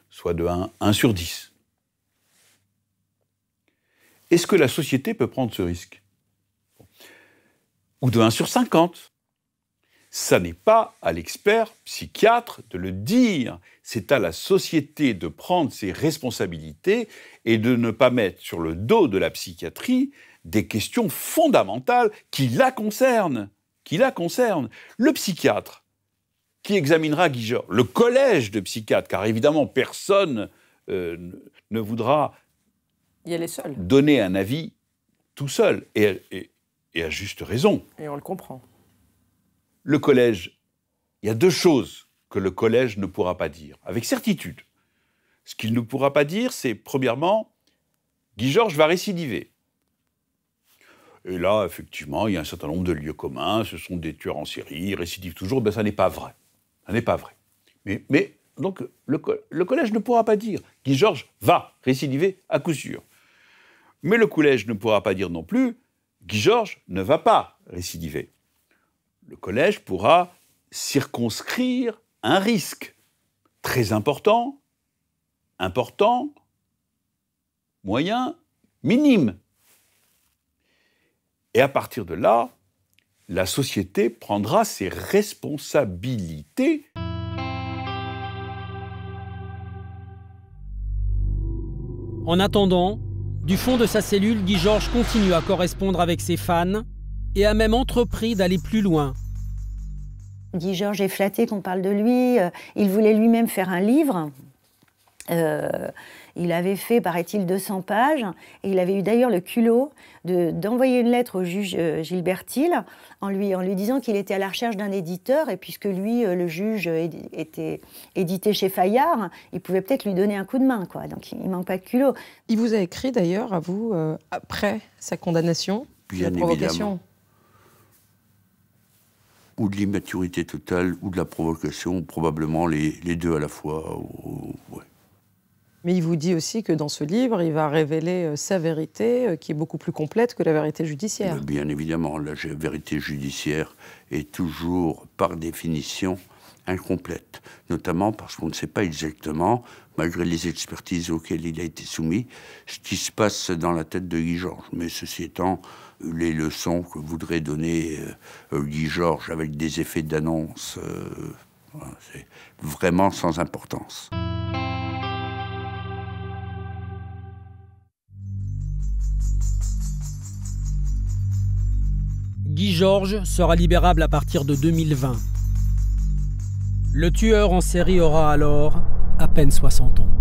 soit de 1 sur 10. Est-ce que la société peut prendre ce risque ? Ou de 1 sur 50 ? Ça n'est pas à l'expert psychiatre de le dire. C'est à la société de prendre ses responsabilités et de ne pas mettre sur le dos de la psychiatrie des questions fondamentales qui la concernent. Le psychiatre qui examinera Guy Georges, le collège de psychiatres, car évidemment personne ne voudra donner un avis tout seul, et à juste raison. Et on le comprend. Le collège, il y a 2 choses que le collège ne pourra pas dire, avec certitude. Ce qu'il ne pourra pas dire, c'est, premièrement, Guy Georges va récidiver. Et là, effectivement, il y a un certain nombre de lieux communs, ce sont des tueurs en série, ils récidivent toujours, ben ça n'est pas vrai. Ça n'est pas vrai. Mais donc, le collège ne pourra pas dire « Guy Georges va récidiver à coup sûr ». Mais le collège ne pourra pas dire non plus « Guy Georges ne va pas récidiver ». Le collège pourra circonscrire un risque très important, moyen, minime. Et à partir de là, la société prendra ses responsabilités. En attendant, du fond de sa cellule, Guy Georges continue à correspondre avec ses fans et a même entrepris d'aller plus loin. Guy Georges est flatté qu'on parle de lui. Il voulait lui-même faire un livre. Il avait fait, paraît-il, 200 pages. Et il avait eu d'ailleurs le culot d'envoyer une lettre au juge Gilbert Thiel en lui disant qu'il était à la recherche d'un éditeur. Et puisque lui, le juge, était édité chez Fayard, il pouvait peut-être lui donner un coup de main, quoi. Donc il ne manque pas de culot. Il vous a écrit d'ailleurs, à vous, après sa condamnation, Bien la provocation. évidemment. Ou de l'immaturité totale, ou de la provocation, probablement les deux à la fois. Ouais. Mais il vous dit aussi que dans ce livre, il va révéler sa vérité, qui est beaucoup plus complète que la vérité judiciaire. Bien évidemment, la vérité judiciaire est toujours, par définition, incomplète. Notamment parce qu'on ne sait pas exactement, malgré les expertises auxquelles il a été soumis, ce qui se passe dans la tête de Guy Georges. Mais ceci étant, les leçons que voudrait donner Guy Georges avec des effets d'annonce, c'est vraiment sans importance. Guy Georges sera libérable à partir de 2020. Le tueur en série aura alors à peine 60 ans.